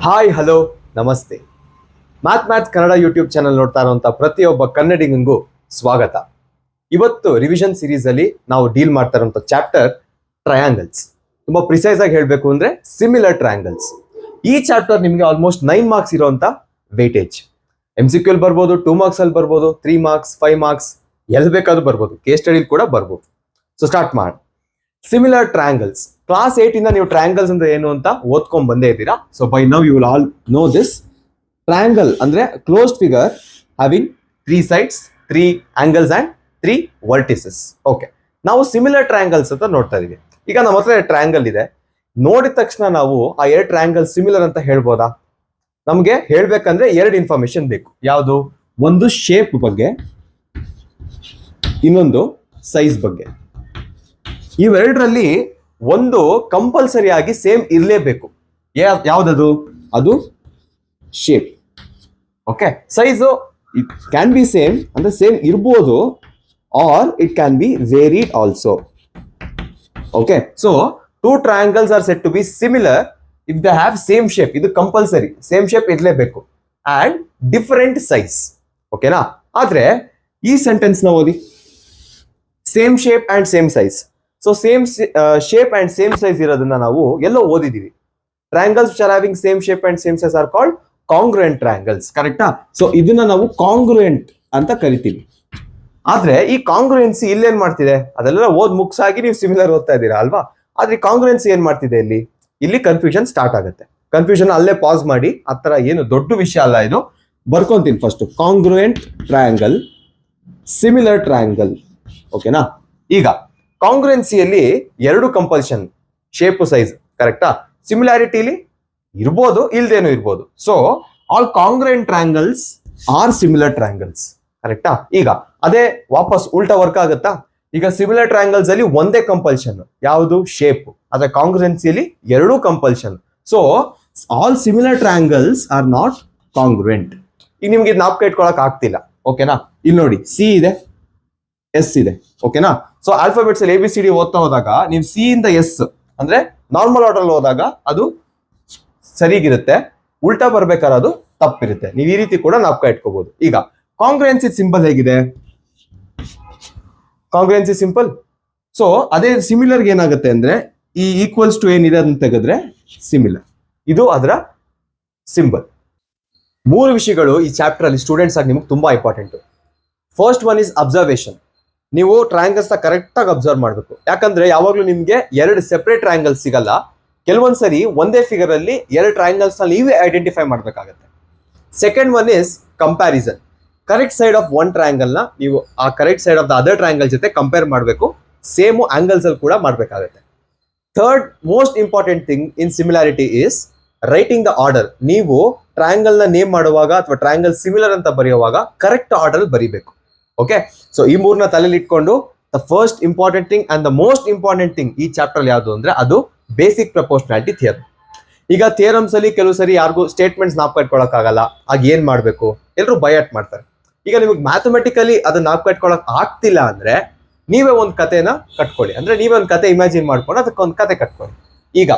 Hi hello ನಮಸ್ತೆ. Maths Kannada YouTube channel ನೋಡ್ತಾ ಇರುವಂಥ ಪ್ರತಿಯೊಬ್ಬ ಕನ್ನಡಿಗನಿಗೂ ಸ್ವಾಗತ. ಇವತ್ತು ರಿವಿಷನ್ ಸೀರೀಸ್ ಅಲ್ಲಿ ನಾವು ಡೀಲ್ ಮಾಡ್ತಾ ಇರುವಂಥ ಚಾಪ್ಟರ್ ಟ್ರಯಾಂಗಲ್ಸ್. ತುಂಬಾ ಪ್ರಿಸೈಸ್ ಆಗಿ ಹೇಳಬೇಕು ಅಂದ್ರೆ ಸಿಮಿಲರ್ ಟ್ರಯಾಂಗಲ್ಸ್. ಈ ಚಾಪ್ಟರ್ ನಿಮಗೆ ಆಲ್ಮೋಸ್ಟ್ 9 ಮಾರ್ಕ್ಸ್ ಇರುವಂತ ವೇಟೇಜ್. MCQ ಬರ್ಬೋದು, 2 ಮಾರ್ಕ್ಸ್ ಅಲ್ಲಿ ಬರ್ಬೋದು, 3 ಮಾರ್ಕ್ಸ್, 5 ಮಾರ್ಕ್ಸ್, ಎಲ್ಲಿ ಬೇಕಾದ್ರೂ ಬರ್ಬೋದು. ಕೇಸ್ ಸ್ಟಡಿ ಕೂಡ ಬರ್ಬೋದು. ಸೊ ಸ್ಟಾರ್ಟ್ ಮಾಡಿ. Similar triangles. ಕ್ಲಾಸ್ 8 ಇಂದ ನೀವು ಟ್ರಯಾಂಗಲ್ಸ್ ಅಂದ್ರೆ ಏನು ಅಂತ ಓದ್ಕೊಂಡ್ ಬಂದೇ ಇದ್ದೀರಾ. So by now you will all know this. Triangle ಅಂದ್ರೆ closed figure having 3 sides, 3 angles and 3 vertices. Okay, ನಾವು ಸಿಮಿಲರ್ ಟ್ರಯಾಂಗಲ್ಸ್ ಅಂತ ನೋಡ್ತಾ ಇದೀವಿ. ಈಗ ನಮ್ಮ ಹತ್ರ ಟ್ರಯಾಂಗಲ್ ಇದೆ. ನೋಡಿದ ತಕ್ಷಣ ನಾವು ಆ ಎರಡು ಟ್ರಯಾಂಗಲ್ ಸಿಮಿಲರ್ ಅಂತ ಹೇಳ್ಬೋದಾ? ನಮ್ಗೆ ಹೇಳ್ಬೇಕಂದ್ರೆ ಎರಡು ಇನ್ಫಾರ್ಮೇಶನ್ ಬೇಕು. ಯಾವುದು? ಒಂದು ಶೇಪ್ ಬಗ್ಗೆ, ಇನ್ನೊಂದು ಸೈಜ್ ಬಗ್ಗೆ. ಇವೆರಡರಲ್ಲಿ ಒಂದು ಕಂಪಲ್ಸರಿ ಆಗಿ ಸೇಮ್ ಇರಲೇಬೇಕು. ಯಾವ್ದದು? ಅದು shape. Okay, size it can be same, ಅಂದ್ರೆ ಸೇಮ್ ಇರ್ಬೋದು, or it can be varied also. Okay, so 2 triangles are said to be similar if they have same shape. ಇದು ಕಂಪಲ್ಸರಿ, ಸೇಮ್ ಶೇಪ್ ಇರಲೇಬೇಕು and different size. ಓಕೆನಾ? ಆದ್ರೆ ಈ sentence ನ ಓದಿ. Same shape and same size. So same shape and same size ಇರೋದನ್ನ ನಾವು ಎಲ್ಲೋ ಓದಿದೀವಿ. Triangles which are having same shape and same size are called congruent triangles. ಕರೆಕ್ಟಾ? ಸೊ ಇದನ್ನ ನಾವು ಕಾಂಗ್ರುಯೆಂಟ್ ಅಂತ ಕರಿತೀವಿ. ಆದ್ರೆ ಈ ಕಾಂಗ್ರುಯೆನ್ಸಿ ಇಲ್ಲೇನ್ ಮಾಡ್ತಿದೆ? ಅದೆಲ್ಲ ಓದ್ ಮುಗ್ಸಾಗಿ ನೀವು ಸಿಮಿಲರ್ ಓದ್ತಾ ಇದ್ದೀರಾ ಅಲ್ವಾ? ಆದ್ರೆ ಕಾಂಗ್ರುಯೆನ್ಸಿ ಏನ್ ಮಾಡ್ತಿದೆ ಇಲ್ಲಿ ಕನ್ಫ್ಯೂಷನ್ ಸ್ಟಾರ್ಟ್ ಆಗುತ್ತೆ. ಕನ್ಫ್ಯೂಷನ್ ಅಲ್ಲೇ ಪಾಸ್ ಮಾಡಿ. ಆತರ ಏನು ದೊಡ್ಡ ವಿಷಯ ಅಲ್ಲ ಇದು. ಬರ್ಕೊಂತೀನಿ first. Congruent triangle, similar triangle. ಓಕೆನಾ? ಈಗ ಕಾಂಗ್ರುಯೆನ್ಸಿಯಲ್ಲಿ ಎರಡು ಕಂಪಲ್ಷನ್, ಶೇಪ್ ಸೈಜ್. ಕರೆಕ್ಟಾ? ಸಿಮಿಲಾರಿಟಿಲಿ ಇರ್ಬೋದು, ಇಲ್ದೇನು ಇರ್ಬೋದು. So all ಕಾಂಗ್ರುಯೆಂಟ್ triangles are similar triangles. ಕರೆಕ್ಟಾ? ಈಗ ಅದೇ ವಾಪಸ್ ಉಲ್ಟಾ ವರ್ಕ್ ಆಗುತ್ತಾ? ಈಗ ಸಿಮಿಲರ್ ಟ್ರಯಾಂಗಲ್ಸ್ ಅಲ್ಲಿ ಒಂದೇ ಕಂಪಲ್ಷನ್, ಯಾವುದು? ಶೇಪ್. ಅದೇ ಕಾಂಗ್ರುಯೆನ್ಸಿಯಲ್ಲಿ ಎರಡೂ compulsion. So all similar triangles R not ಕಾಂಗ್ರುಯೆಂಟ್. ಈಗ ನಿಮ್ಗೆ ಜ್ಞಾಪಕ ಇಟ್ಕೊಳಕ್ ಆಗ್ತಿಲ್ಲ. ಓಕೆನಾ? ಇಲ್ಲಿ ನೋಡಿ, ಸಿ ಇದೆ, ಎಸ್ ಇದೆ. ಓಕೆನಾ? ಸೊ ಆಲ್ಫಾಬೆಟ್ಸ್ ಅಲ್ಲಿ ABCD ಓದ್ತಾ ಹೋದಾಗ ನೀವು ಸಿ ಇಂದ ಎಸ್ ಅಂದ್ರೆ ನಾರ್ಮಲ್ ಆರ್ಡರ್ ಹೋದಾಗ ಅದು ಸರಿಗಿರುತ್ತೆ, ಉಲ್ಟಾ ಬರ್ಬೇಕಾದ್ರೆ ಅದು ತಪ್ಪಿರುತ್ತೆ. ನೀವು ಈ ರೀತಿ ಕೂಡ ಜ್ಞಾಪಕ ಇಟ್ಕೋಬಹುದು. ಈಗ ಕಾಂಗ್ರುಯೆನ್ಸಿ ಸಿಂಪಲ್ ಹೇಗಿದೆ? ಕಾಂಗ್ರುಯೆನ್ಸಿ ಸಿಂಪಲ್. ಸೊ ಅದೇ ಸಿಮಿಲರ್ ಏನಾಗುತ್ತೆ ಅಂದ್ರೆ ಈ ಈಕ್ವಲ್ಸ್ ಟು ಏನಿದೆ ಅದನ್ನ ತೆಗೆದ್ರೆ ಸಿಮಿಲರ್. ಇದು ಅದರ ಸಿಂಬಲ್. 3 ವಿಷಯಗಳು ಈ ಚಾಪ್ಟರ್ ಅಲ್ಲಿ ಸ್ಟೂಡೆಂಟ್ಸ್ ಆಗಿ ನಿಮ್ಗೆ ತುಂಬಾ important. First one is observation. ನೀವು ಟ್ರಯಾಂಗಲ್ಸ್ ನ ಕರೆಕ್ಟ್ ಆಗಿ ಅಬ್ಸರ್ವ್ ಮಾಡಬೇಕು. ಯಾಕಂದ್ರೆ ಯಾವಾಗ್ಲೂ ನಿಮ್ಗೆ 2 ಸೆಪರೇಟ್ ಟ್ರಯಾಂಗಲ್ ಸಿಗಲ್ಲ. ಕೆಲವೊಂದ್ಸರಿ ಒಂದೇ ಫಿಗರ್ ಅಲ್ಲಿ 2 ಟ್ರಯಾಂಗಲ್ಸ್ ನ ನೀವೇ ಐಡೆಂಟಿಫೈ ಮಾಡ್ಬೇಕಾಗತ್ತೆ. Second one is comparison. Correct side of one triangle ನ ನೀವು ಆ correct side of the other triangle ಜೊತೆ ಕಂಪೇರ್ ಮಾಡಬೇಕು. ಸೇಮ್ ಆಂಗಲ್ಸ್ ಅಲ್ಲಿ ಕೂಡ ಮಾಡಬೇಕಾಗುತ್ತೆ. Third most important thing in similarity is writing the order. ನೀವು ಟ್ರಯಾಂಗಲ್ ನ ನೇಮ್ ಮಾಡುವಾಗ ಅಥವಾ ಟ್ರಯಾಂಗಲ್ ಸಿಮಿಲರ್ ಅಂತ ಬರೆಯುವಾಗ ಕರೆಕ್ಟ್ ಆರ್ಡರ್ ಬರೀಬೇಕು. ಓಕೆ, ಸೊ ಈ 3ನ ತಲೆಯಲ್ಲಿ ಇಟ್ಕೊಂಡು the first important thing and the most important thing ಈ ಚಾಪ್ಟರ್ ಯಾವುದು ಅಂದ್ರೆ ಅದು ಬೇಸಿಕ್ ಪ್ರಪೋರ್ಷನಾಲಿಟಿ ಥಿಯರಮ್. ಈಗ ಥಿಯರಮ್ಸ್ ಅಲ್ಲಿ ಕೆಲವು ಸರಿ ಯಾರಿಗೂ ಸ್ಟೇಟ್ಮೆಂಟ್ಸ್ ಜ್ಞಾಪಕ ಇಟ್ಕೊಳಕ್ ಆಗಲ್ಲ. ಆಗ ಏನ್ ಮಾಡ್ಬೇಕು? ಎಲ್ಲರೂ ಬಯಾಟ್ ಮಾಡ್ತಾರೆ. ಈಗ ನಿಮಗೆ ಮ್ಯಾಥಮೆಟಿಕಲಿ ಅದನ್ನ ಜ್ಞಾಪಕ ಇಟ್ಕೊಳಕ್ ಆಗ್ತಿಲ್ಲ ಅಂದ್ರೆ ನೀವೇ ಒಂದು ಕಥೆನ ಕಟ್ಕೊಳ್ಳಿ. ಅಂದ್ರೆ ನೀವೇ ಒಂದು ಕತೆ ಇಮ್ಯಾಜಿನ್ ಮಾಡ್ಕೊಂಡು ಅದಕ್ಕೊಂದು ಕತೆ ಕಟ್ಕೊಳ್ಳಿ. ಈಗ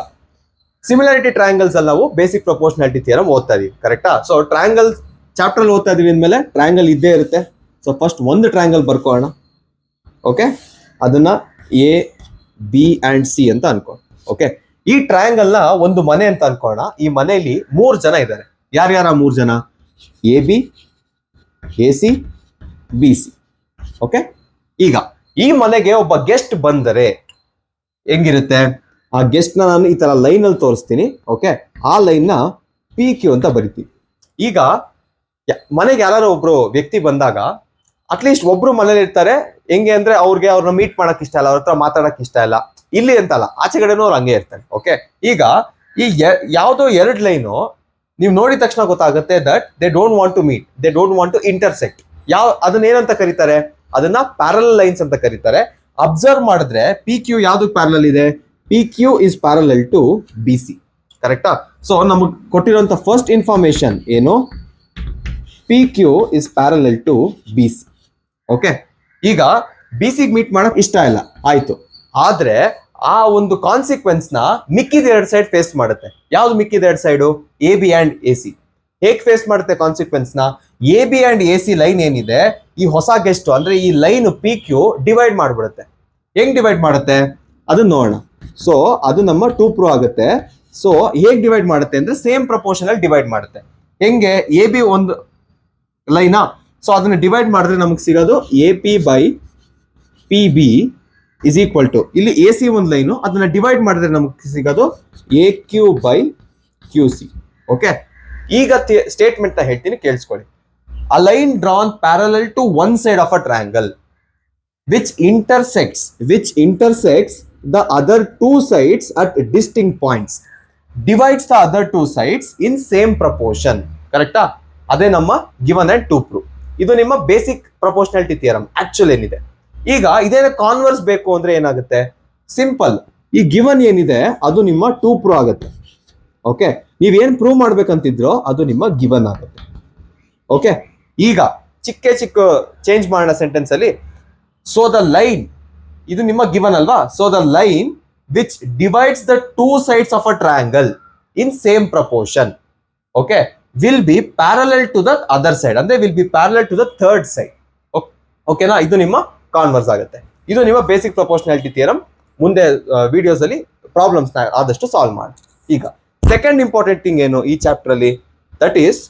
ಸಿಮಿಲಾರಿಟಿ ಟ್ರಯಾಂಗಲ್ಸ್ ಅಲ್ಲಿ ನಾವು ಬೇಸಿಕ್ ಪ್ರಪೋರ್ಷನಾಲಿಟಿ ಥಿಯರಮ್ ಓದ್ತಾ ಇದೀವಿ. ಕರೆಕ್ಟಾ? ಸೊ ಟ್ರಯಾಂಗಲ್ ಚಾಪ್ಟರ್ ಓದ್ತಾ ಇದೀವಿ ಅಂದ್ಮೇಲೆ ಟ್ರಯಾಂಗಲ್ ಇದ್ದೇ ಇರುತ್ತೆ. ಸೊ ಫಸ್ಟ್ ಒಂದು ಟ್ರಯಾಂಗಲ್ ಬರ್ಕೋಣ. ಓಕೆ, ಅದನ್ನ A, B and C ಅಂತ ಅನ್ಕೋ. ಓಕೆ, ಈ ಟ್ರಯಾಂಗಲ್ ನ ಒಂದು ಮನೆ ಅಂತ ಅನ್ಕೋಣ. ಈ ಮನೆಯಲ್ಲಿ 3 ಜನ ಇದ್ದಾರೆ. ಯಾರ್ಯಾರ 3 ಜನ? AB, AC, BC. ಓಕೆ, ಈಗ ಈ ಮನೆಗೆ ಒಬ್ಬ ಗೆಸ್ಟ್ ಬಂದರೆ ಹೆಂಗಿರುತ್ತೆ? ಆ ಗೆಸ್ಟ್ ನ ನಾನು ಈ ತರ ಲೈನ್ ಅಲ್ಲಿ ತೋರಿಸ್ತೀನಿ. ಓಕೆ, ಆ ಲೈನ್ ನ PQ ಅಂತ ಬರಿತೀವಿ. ಈಗ ಮನೆಗೆ ಯಾರು ಒಬ್ರು ವ್ಯಕ್ತಿ ಬಂದಾಗ ಅಟ್ಲೀಸ್ಟ್ ಒಬ್ರು ಮನೇಲಿ ಇರ್ತಾರೆ. ಹೆಂಗೆ ಅಂದ್ರೆ ಅವ್ರನ್ನ ಮೀಟ್ ಮಾಡಕ್ ಇಷ್ಟ ಇಲ್ಲ, ಅವ್ರ ಹತ್ರ ಮಾತಾಡಕ್ ಇಷ್ಟ ಇಲ್ಲ. ಇಲ್ಲಿ ಅಂತಲ್ಲ, ಆಚೆ ಕಡೆನೂ ಅವ್ರು ಹಂಗೆ ಇರ್ತಾರೆ. ಓಕೆ, ಈಗ ಈ ಯಾವ್ದೋ 2 ಲೈನು ನೀವು ನೋಡಿದ ತಕ್ಷಣ ಗೊತ್ತಾಗುತ್ತೆ that they don't want to meet, they don't want to intersect. ಅದನ್ನ ಏನಂತ ಕರೀತಾರೆ? ಅದನ್ನ ಪ್ಯಾರಲಲ್ ಲೈನ್ಸ್ ಅಂತ ಕರೀತಾರೆ. ಅಬ್ಸರ್ವ್ ಮಾಡಿದ್ರೆ PQ ಯಾವ್ದಕ್ ಪ್ಯಾರಲಲ್ ಇದೆ? PQ is parallel to BC. ಕರೆಕ್ಟಾ? ಸೊ ನಮಗೆ ಕೊಟ್ಟಿರುವಂತ ಫಸ್ಟ್ ಇನ್ಫಾರ್ಮೇಶನ್ ಏನು? PQ is parallel to BC. Okay, ಈಗ BC ಮೀಟ್ ಮಾಡಕ್ ಇಷ್ಟ ಇಲ್ಲ, ಆಯ್ತು. ಆದ್ರೆ ಆ ಒಂದು ಕಾನ್ಸಿಕ್ವೆನ್ಸ್ ನ ಮಿಕ್ಕಿದ ಎರಡು ಸೈಡ್ ಫೇಸ್ ಮಾಡುತ್ತೆ. ಯಾವ್ದು ಮಿಕ್ಕಿದ ಎರಡು side? A B and A C. ಹೇಗ್ ಫೇಸ್ ಮಾಡುತ್ತೆ ಕಾನ್ಸಿಕ್ವೆನ್ಸ್ ನ? A B and A C line ಏನಿದೆ, ಈ ಹೊಸ ಗೆಸ್ಟ್ ಅಂದ್ರೆ ಈ ಲೈನ್ ಪಿ ಕ್ಯೂ ಡಿವೈಡ್ ಮಾಡ್ಬಿಡುತ್ತೆ. ಹೆಂಗ್ ಡಿವೈಡ್ ಮಾಡುತ್ತೆ ಅದನ್ನ ನೋಡೋಣ. ಸೊ ಅದು ನಮ್ಮ 2 ಪ್ರೂವ್ ಆಗುತ್ತೆ. ಸೊ ಹೇಗ್ ಡಿವೈಡ್ ಮಾಡುತ್ತೆ ಅಂದ್ರೆ ಸೇಮ್ ಪ್ರಪೋರ್ಷನ್ ಅಲ್ಲಿ ಡಿವೈಡ್ ಮಾಡುತ್ತೆ. ಹೆಂಗೆ? ಎ ಬಿ ಒಂದು ಲೈನಾ, ಸೊ ಅದನ್ನ ಡಿವೈಡ್ ಮಾಡಿದ್ರೆ ನಮಗೆ ಸಿಗೋದು A P by P B is equal to, ಇಲ್ಲಿ ಎ ಸಿ ಒಂದು ಲೈನು, ಅದನ್ನ ಡಿವೈಡ್ ಮಾಡಿದ್ರೆ ನಮಗೆ ಸಿಗೋದು A Q by Q C. Okay, ಈಗ ಸ್ಟೇಟ್ಮೆಂಟ್ ನ ಹೇಳ್ತೀನಿ, ಕೇಳಿಸ್ಕೊಳ್ಳಿ. A line drawn parallel to one side of a triangle which intersects the other two sides at distinct points divides the other two sides in same proportion. ಕರೆಕ್ಟಾ? ಅದೇ ನಮ್ಮ given and 2 prove. ಇದು ನಿಮ್ಮ basic proportionality theorem. Actual ಏನಿದೆ, ಈಗ ಇದೇನ converse ಬೇಕು ಅಂದ್ರೆ ಏನಾಗುತ್ತೆ? ಸಿಂಪಲ್, ಈ ಗಿವನ್ ಏನಿದೆ ಅದು ನಿಮ್ಮ 2 ಪ್ರೂವ್ ಆಗುತ್ತೆ. ಓಕೆ, ನೀವೇನ್ ಪ್ರೂವ್ ಮಾಡ್ಬೇಕಂತಿದ್ರೋ ಅದು ನಿಮ್ಮ ಗಿವನ್ ಆಗುತ್ತೆ. ಓಕೆ, ಈಗ ಚಿಕ್ಕ ಚೇಂಜ್ ಮಾಡೋಣ ಸೆಂಟೆನ್ಸ್ ಅಲ್ಲಿ. ಸೊ ದ ಲೈನ್, ಇದು ನಿಮ್ಮ ಗಿವನ್ ಅಲ್ವಾ? So the line which divides the 2 sides of a triangle in same proportion, okay, will be parallel to the other side, ಅಂದ್ರೆ will be parallel to the third side. ಓಕೆನಾ? ಇದು ನಿಮ್ಮ converse ಆಗುತ್ತೆ. ಇದು ನಿಮ್ಮ ಬೇಸಿಕ್ ಪ್ರಪೋರ್ಷನಾಲಿಟಿ ಥಿಯರಮ್. ಮುಂದೆ videos ಅಲ್ಲಿ problems ಆದಷ್ಟು ಸಾಲ್ವ್ ಮಾಡಿ. ಈಗ ಸೆಕೆಂಡ್ ಇಂಪಾರ್ಟೆಂಟ್ ಥಿಂಗ್ ಏನು ಈ ಚಾಪ್ಟರ್ ಅಲ್ಲಿ? That is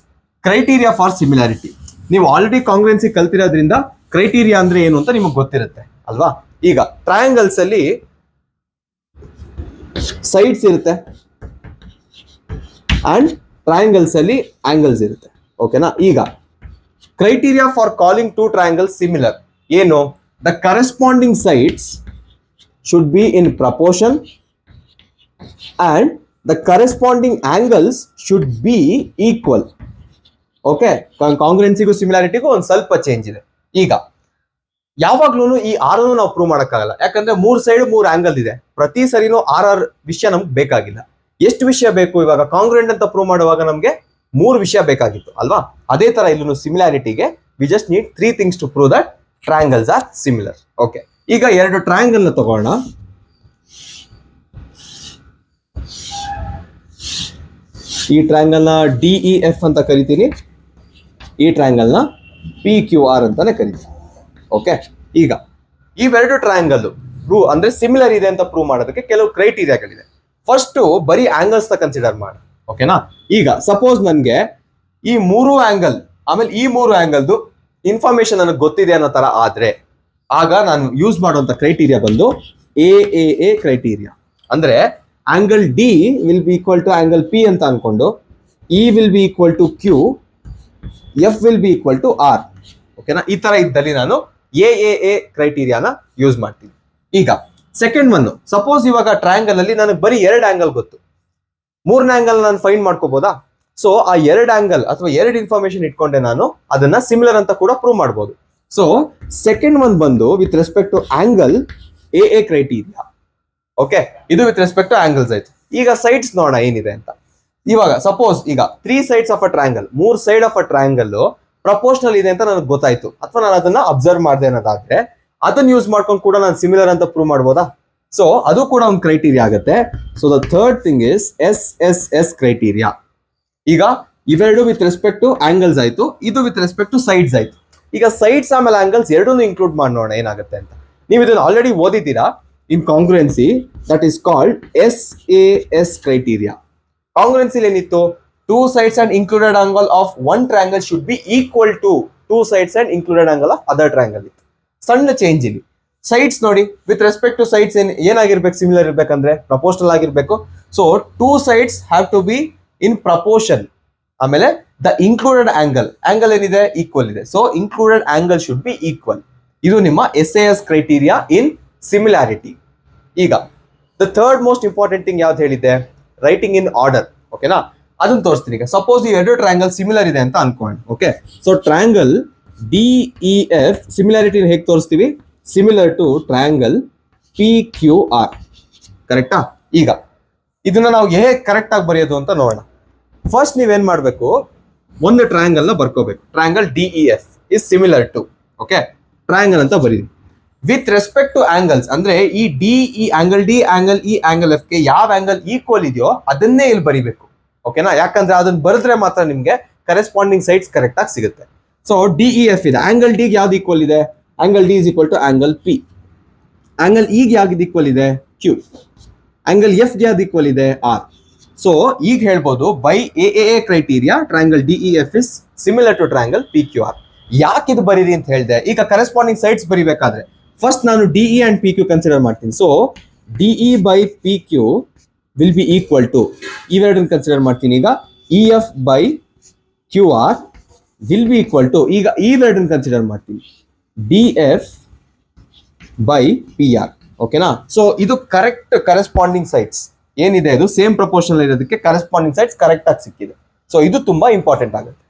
criteria for similarity. ನೀವು ಆಲ್ರೆಡಿ ಕಾಂಗ್ರೆನ್ಸಿ ಕಲ್ತಿರೋದ್ರಿಂದ ಕ್ರೈಟೀರಿಯಾ ಅಂದ್ರೆ ಏನು ಅಂತ ನಿಮಗೆ ಗೊತ್ತಿರುತ್ತೆ ಅಲ್ವಾ? ಈಗ ಟ್ರಯಾಂಗಲ್ಸ್ ಅಲ್ಲಿ ಸೈಡ್ಸ್ ಇರುತ್ತೆ ಅಂಡ್ ಟ್ರಯಾಂಗಲ್ಸ್ ಅಲ್ಲಿ ಆಂಗಲ್ಸ್ ಇರುತ್ತೆ. ಓಕೆನಾ? ಈಗ criteria for calling 2 triangles similar ಏನು? The corresponding sides should be in proportion and the corresponding angles should be equal. Okay, ಕಾಂಗ್ರೆನ್ಸಿಗೂ ಸಿಮಿಲಾರಿಟಿಗೂ ಒಂದು ಸ್ವಲ್ಪ ಚೇಂಜ್ ಇದೆ. ಈಗ ಯಾವಾಗ್ಲೂ ಈ ಆರನ್ನು ನಾವು ಪ್ರೂವ್ ಮಾಡಕ್ಕಾಗಲ್ಲ, ಯಾಕಂದ್ರೆ 3 ಸೈಡ್ 3 ಆಂಗಲ್ ಇದೆ. ಪ್ರತಿ ಸರಿನೂ ಆರ್ ವಿಷಯ ನಮ್ಗೆ ಬೇಕಾಗಿಲ್ಲ. ಎಷ್ಟು ವಿಷಯ ಬೇಕು? ಇವಾಗ ಕಾಂಗ್ರೆಂಟ್ ಅಂತ ಪ್ರೂವ್ ಮಾಡುವಾಗ ನಮ್ಗೆ 3 ವಿಷಯ ಬೇಕಾಗಿತ್ತು ಅಲ್ವಾ? ಅದೇ ತರ ಇಲ್ಲೂ ಸಿಮಿಲಾರಿಟಿಗೆ we just need 3 things to prove that triangles are similar. Okay, ಈಗ 2 ಟ್ರಯಾಂಗಲ್ ನ ತಗೋಣ. ಈ ಟ್ರಯಾಂಗಲ್ ನ DEF ಅಂತ ಕರಿತೀನಿ, ಈ ಟ್ರಯಾಂಗಲ್ ನ PQR ಅಂತಾನೆ ಕರಿತೀನಿ. ಓಕೆ, ಈಗ ಇವೆರಡು ಟ್ರಯಾಂಗಲ್ ಪ್ರೂವ್ ಅಂದ್ರೆ ಸಿಮಿಲರ್ ಇದೆ ಅಂತ ಪ್ರೂವ್ ಮಾಡೋದಕ್ಕೆ ಕೆಲವು ಕ್ರೈಟೀರಿಯಾಗಳಿದೆ. ಫಸ್ಟ್ ಬರೀ ಆಂಗಲ್ಸ್ ನ ಕನ್ಸಿಡರ್ ಮಾಡಿ. ಓಕೆನಾ? ಈಗ ಸಪೋಸ್ ನನ್ಗೆ ಈ 3 ಆಂಗಲ್ ಆಮೇಲೆ ಈ 3 ಆಂಗಲ್ದು ಇನ್ಫಾರ್ಮೇಶನ್ ನನಗೆ ಗೊತ್ತಿದೆ ಅನ್ನೋ ತರ ಆದ್ರೆ ಆಗ ನಾನು ಯೂಸ್ ಮಾಡುವಂತ ಕ್ರೈಟೀರಿಯಾ ಬಂದು AAA ಕ್ರೈಟೀರಿಯಾ. ಅಂದ್ರೆ angle D will be equal to angle P ಅಂತ ಅನ್ಕೊಂಡು E will be equal to Q, F will be equal to R. ಓಕೆನಾ? ಈ ತರ ಇದ್ದಲ್ಲಿ ನಾನು AAA ಕ್ರೈಟೀರಿಯಾನ ಯೂಸ್ ಮಾಡ್ತೀನಿ. ಈಗ ಸೆಕೆಂಡ್ ಒನ್, ಸಪೋಸ್ ಇವಾಗ ಟ್ರಯಾಂಗಲ್ ಅಲ್ಲಿ ನನಗೆ ಬರೀ 2 ಆಂಗಲ್ ಗೊತ್ತು, 3ನೇ ಆಂಗಲ್ ನಾನು ಫೈಂಡ್ ಮಾಡ್ಕೋಬಹುದಾ? ಸೊ ಆ 2 ಆಂಗಲ್ ಅಥವಾ 2 ಇನ್ಫಾರ್ಮೇಶನ್ ಇಟ್ಕೊಂಡೆ ನಾನು ಅದನ್ನ ಸಿಮಿಲರ್ ಅಂತ ಕೂಡ ಪ್ರೂವ್ ಮಾಡಬಹುದು. ಸೊ ಸೆಕೆಂಡ್ ಒನ್ ಬಂದು with respect to angle AA criteria. Okay, ಇದು ವಿತ್ ರೆಸ್ಪೆಕ್ಟ್ ಟು ಆಂಗಲ್ಸ್ ಆಯ್ತು. ಈಗ ಸೈಡ್ಸ್ ನೋಡೋಣ ಏನಿದೆ ಅಂತ. ಇವಾಗ ಸಪೋಸ್ ಈಗ 3 sides of a triangle, 3 side of a triangle proportional ಇದೆ ಅಂತ ನನಗೆ ಗೊತ್ತಾಯ್ತು, ಅಥವಾ ನಾನು ಅದನ್ನ ಅಬ್ಸರ್ವ್ ಮಾಡಿದೆ ಅನ್ನೋದಾದ್ರೆ ಅದನ್ನ ಯೂಸ್ ಮಾಡ್ಕೊಂಡು ಕೂಡ ನಾನು ಸಿಮಿಲರ್ ಅಂತ ಪ್ರೂವ್ ಮಾಡ್ಬೋದಾ? ಸೊ ಅದು ಕೂಡ ಒಂದು ಕ್ರೈಟೀರಿಯಾ ಆಗುತ್ತೆ. So the third thing is SSS criteria. ಈಗ ಇವೆರಡು ವಿತ್ ರೆಸ್ಪೆಕ್ಟ್ ಟು ಆಂಗಲ್ಸ್ ಆಯ್ತು, ಇದು ವಿತ್ ರೆಸ್ಪೆಕ್ಟ್ ಟು ಸೈಡ್ಸ್ ಆಯ್ತು. ಈಗ ಸೈಡ್ಸ್ ಆಮೇಲೆ ಆಂಗಲ್ಸ್ ಎರಡನ್ನೂ ಇನ್ಕ್ಲೂಡ್ ಮಾಡಿ ನೋಡೋಣ ಏನಾಗುತ್ತೆ ಅಂತ. ನೀವು ಇದನ್ನ ಆಲ್ರೆಡಿ ಓದಿದ್ದೀರಾ in congruency, that is called SAS criteria. ಕಾಂಗ್ರುಯೆನ್ಸಿಲಿ ಏನಿತ್ತು? 2 sides and included angle of one triangle should be equal to 2 sides and included angle of other triangle. ಇತ್ತು ಸಣ್ಣ ಚೇಂಜ್ ಇಲ್ಲಿ. ಸೈಡ್ಸ್ ನೋಡಿ, ವಿತ್ ರೆಸ್ಪೆಕ್ಟ್ ಟು ಸೈಡ್ಸ್ ಏನಾಗಿರ್ಬೇಕು? Similar ಇರ್ಬೇಕಂದ್ರೆ proportional ಆಗಿರ್ಬೇಕು. So 2 sides have to be in proportion. ಆಮೇಲೆ the included angle ಏನಿದೆ? Equal ಇದೆ. So included angle should be equal. ಇದು ನಿಮ್ಮ SAS ಕ್ರೈಟೀರಿಯಾ ಇನ್ ಸಿಮಿಲಾರಿಟಿ. ಈಗ the third most important thing ಯಾವ್ದು ಹೇಳಿದ್ದೆ? Writing in order. ಓಕೆನಾ? ಅದನ್ನ ತೋರಿಸ್ತೀನಿ. ಈಗ ಸಪೋಸ್ ಈ 2 ಟ್ರಯಾಂಗಲ್ ಸಿಮಿಲರ್ ಇದೆ ಅಂತ ಅನ್ಕೊಂಡು, okay, so triangle DEF similarity ಹೇಗೆ ತೋರಿಸ್ತೀವಿ? Similar to triangle PQR. ಕರೆಕ್ಟಾ? ಈಗ ಇದನ್ನ ನಾವು ಹೇಗೆ ಕರೆಕ್ಟ್ ಆಗಿ ಬರೆಯೋದು ಅಂತ ನೋಡೋಣ. ಫಸ್ಟ್ ನೀವೇನ್ ಮಾಡಬೇಕು? ಒಂದು ಟ್ರಯಾಂಗಲ್ ನ ಬರ್ಕೋಬೇಕು. Triangle DEF is similar to, okay, triangle ಅಂತ ಬರೀರಿ. ವಿತ್ ರೆಸ್ಪೆಕ್ಟ್ ಟು ಆಂಗಲ್ಸ್, ಅಂದ್ರೆ ಈ ಡಿ, ಈ angle D, angle E, angle F ಗೆ ಯಾವ ಆಂಗಲ್ ಈಕ್ವಲ್ ಇದೆಯೋ ಅದನ್ನೇ ಇಲ್ಲಿ ಬರಿಬೇಕು. ಓಕೆನಾ? ಯಾಕಂದ್ರೆ ಅದನ್ನ ಬರೆದ್ರೆ ಮಾತ್ರ ನಿಮ್ಗೆ ಕರೆಸ್ಪಾಂಡಿಂಗ್ ಸೈಡ್ಸ್ ಕರೆಕ್ಟ್ ಆಗಿ ಸಿಗುತ್ತೆ. ಸೊ ಡಿ ಇ ಎಫ್ ಇದೆ, ಆಂಗಲ್ ಡಿ ಗೆ ಯಾವ್ದು ಈಕ್ವಲ್ ಇದೆ? Angle D is equal to angle P. Angle E ಗೆ ಯಾವ್ದು ಈಕ್ವಲ್ ಇದೆ? ಕ್ಯೂ. ಆಂಗಲ್ ಎಫ್ ಗೆ ಯಾವ್ದು ಈಕ್ವಲ್ ಇದೆ? ಆರ್. ಸೊ ಈಗ ಹೇಳ್ಬೋದು by a criteria triangle D E F is similar to triangle P Q R. ಯಾಕೆ ಇದು ಬರೀರಿ ಅಂತ ಹೇಳಿದೆ? ಈಗ ಕರೆಸ್ಪಾಂಡಿಂಗ್ ಸೈಡ್ಸ್ ಬರಿಬೇಕಾದ್ರೆ ಫಸ್ಟ್ ನಾನು D E and P Q consider ಮಾಡ್ತೀನಿ. So D E by P Q will be equal to, ಇವೆರಡನ್ನು ಕನ್ಸಿಡರ್ ಮಾಡ್ತೀನಿ. ಈಗ E F by Q R will be equal to, ಈಗ ಇವೆರಡನ್ನು ಕನ್ಸಿಡರ್ ಮಾಡ್ತೀನಿ, D F by P R. ಓಕೆನಾ? So ಇದು correct corresponding sides ಏನಿದೆ, ಇದು ಸೇಮ್ ಪ್ರಪೋರ್ಷನಲ್ ಇರೋದಕ್ಕೆ ಕರೆಸ್ಪಾಂಡಿಂಗ್ ಸೈಡ್ಸ್ ಕರೆಕ್ಟ್ ಆಗಿ ಸಿಕ್ಕಿದೆ. ಸೊ ಇದು ತುಂಬಾ ಇಂಪಾರ್ಟೆಂಟ್ ಆಗುತ್ತೆ.